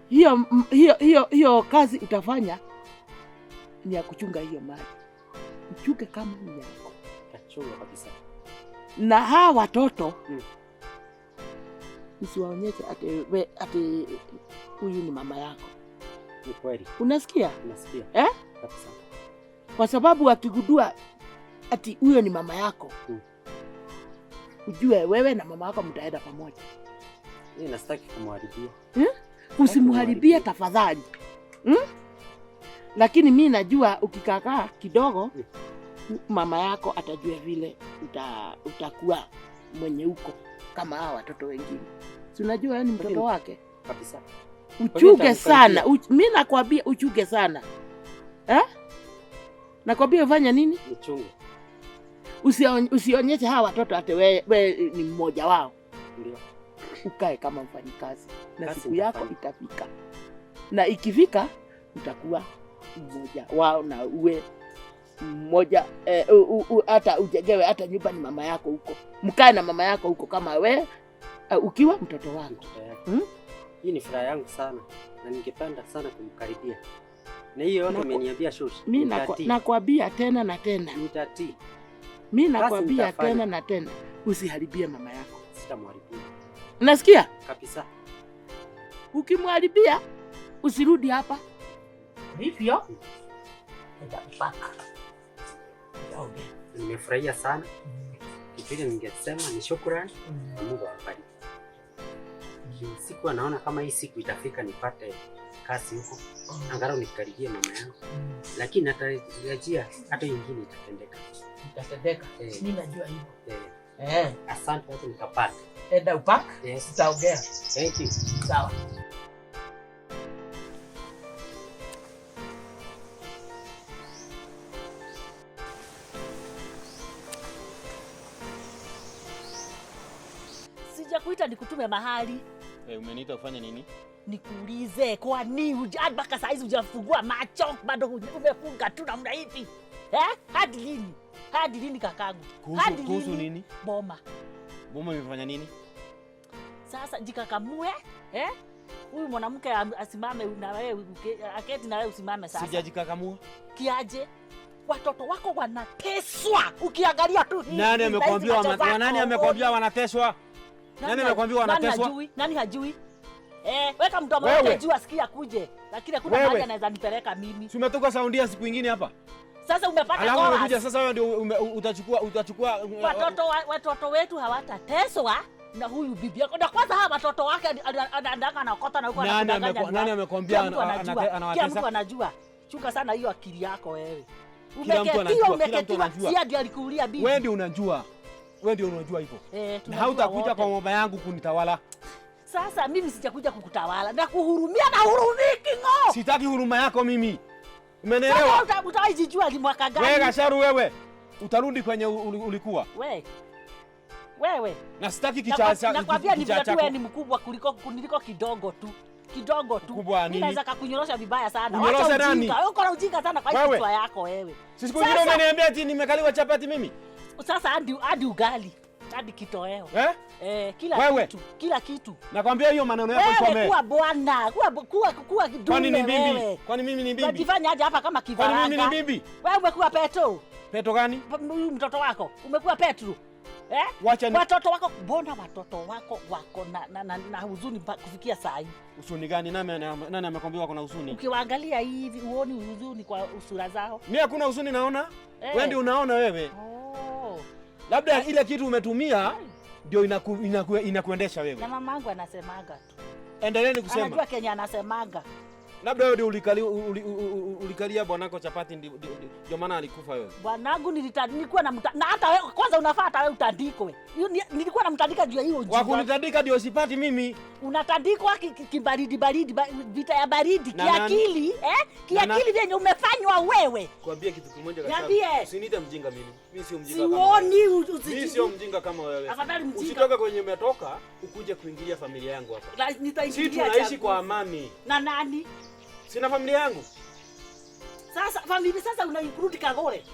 serious. Hiyo kazi utafanya ni ya kuchunga hiyo mali. Uchunge kama ni yako. Tachunga kabisa. Na hawa watoto usiwaonyeshe ati huyu ni mama yako. Ni kweli. Unasikia? Nasikia. Kabisa. Kwa sababu akigundua ati huyo ni mama yako. Ujue wewe na mama yako mtaenda pamoja. Mimi nastaki kumharibia. Usimharibie tafadhali. Lakini mimi najua ukikaa kidogo mama yako atajua vile utakuwa mwenye uko kama hawa watoto wengine. Si unajua ni mtoto wake? Kabisa. Uchuge sana. Mimi nakwambia uchuge sana. Nakwambia ufanye nini? Nichunge. Usionyeshe hawa watoto ate wewe ni mmoja wao. Ndio. Ukae kama mfanyikazi na siku yako itafika. Na ikifika utakuwa mmoja wao na uwe mmoja hata ujengewe hata nyumba ni mama yako huko. Mkae na mama yako huko kama we ukiwa mtoto wako. Hii ni furaha yangu sana na ningependa sana kumkaribia. Na hiyo yote umeniambia shoshi. Mimi nakwambia tena na tena. Nitatii. Mimi nakwambia tena na tena. Usiharibie mama yako. Sitamharibia. Unasikia? Kabisa. Ukimharibia usirudi hapa. Hivyo? Nitakupaka. Nimefurahia sana. Kile ningesema ni shukrani na Mungu awabariki. Siku anaona kama hii siku itafika nipate kazi huko. Angalau nikaribie mama yangu. Lakini natarajia hata nyingine itatendeka. Itatendeka. Mimi najua hivyo. Asante watu nikapata. Enda upaka? Yes. Tutaongea. Thank you. Sawa. Sijakuita nikutume mahali. Umeniita ufanye nini? Nikuulize kwa nini mpaka saa hizi hujafungua macho bado umefunga tu namna hivi? Hadi lini? Hadi lini kakangu? Hadi lini? Kuhusu nini? Boma. Boma imefanya nini? Sasa jikakamue, huyu mwanamke asimame na wewe aketi na wewe usimame sasa. Sijajikakamua. Kiaje? Watoto wako wanateswa. Ukiangalia tu hii. Nani amekwambia wanateswa? Nani amekwambia wanateswa? Nani hajui? Weka mdomo wake juu asikia kuje. Lakini kuna mahali anaweza nipeleka mimi. Si umetoka Saudia siku nyingine hapa? Sasa umepata chorus. Alafu unakuja sasa wewe ndio utachukua watoto wetu hawatateswa na huyu bibi yako. Na kwanza hawa watoto wake anaandaka na kota na huko anakudanganya. Nani amekwambia anawatesa? Kila mtu anajua. Chunga sana hiyo akili yako wewe. Kila mtu anajua. Si ndio alikuulia bibi. Wewe ndio unajua. Wewe ndio unajua hivyo. Na hautakuja kwa mama yangu kunitawala. Sasa mimi sijakuja kukutawala na kuhurumia na hurumiki ngo. Sitaki huruma yako mimi. Umeelewa? Sasa utaijijua ni mwaka gani? Wewe Gacharu wewe. Utarudi kwenye ulikuwa. Wewe. Na sitaki kichacha. Nakwambia ni vile tu wewe ni mkubwa kuliko kidogo tu. Kidogo tu. Mimi naweza kukunyorosha vibaya sana. Unyorosha nani? Wewe uko na ujinga sana kwa hiyo kichwa yako wewe. Sisi kujua umeniambia ati nimekaliwa chapati mimi. Sasa hadi ugali. Hadi kitoweo. Kila kitu. Nakwambia hiyo maneno yako isome. Wewe kuwa bwana, kuwa kidume. Kwani ni bibi? Kwani mimi ni bibi? Unajifanya aje hapa kama kifaranga? Kwani mimi ni bibi? Wewe umekuwa Petro. Petro gani? Huyu mtoto wako. Umekuwa Petro. Watoto wako mbona watoto wako wako na huzuni kufikia saa hii? Huzuni gani? Nani amekwambia wako na huzuni? Ukiwaangalia hivi uone huzuni kwa usura zao. Mimi hakuna huzuni naona. Wewe ndio unaona wewe. Labda ile kitu umetumia ndio inakuendesha wewe. Na mamangu anasemaga tu. Endeleeni kusema. Anajua Kenya anasemaga. Labda wewe ndio ulikalia bwanako chapati ndio maana alikufa wewe. Bwanangu nilikuwa na hata wewe kwanza unafaa hata wewe utandikwe. Nilikuwa namtandika juu ya hiyo ujinga. Wakunitandika ndio sipati mimi. Unatandikwa kibaridi vita ya baridi kiakili kiakili vyenye umefanywa wewe. Kwambia kitu kimoja Gacharu. Usiniite mjinga mimi. Mimi sio mjinga kama wewe. Mimi sio mjinga kama wewe. Usitoke kwenye umetoka ukuje kuingilia familia yangu hapa. Sisi tunaishi kwa amani. Na nani? Sina familia yangu. Sasa unarudi Kagure.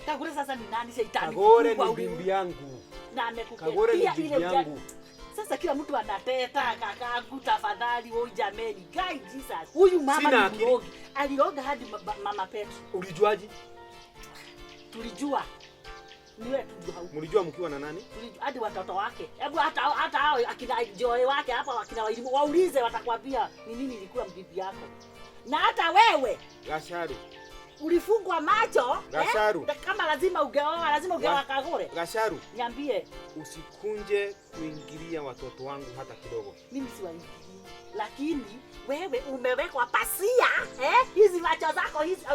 Kagure sasa ni nani shetani? Kagure ni bibi yangu. Na amekupa. Kagure ni bibi yangu. Sasa kila mtu anateta kakangu tafadhali wewe jameni. Guy Jesus. Huyu mama ni mrogi. Alioga hadi mama Petro. Ulijuaje? Tulijua. Ni wewe tu. Mlijua mkiwa na nani? Hadi watoto wake. Hebu hata hao akina Joy wake hapa akina waulize watakwambia ni nini ilikuwa bibi yako. Na hata wewe Gacharu ulifungwa macho Gacharu. Kama lazima ungeoa Kagure. Gacharu, niambie usikunje kuingilia watoto wangu hata kidogo. Mimi siwaingilii. Lakini wewe umewekwa pasia hizi macho zako hizi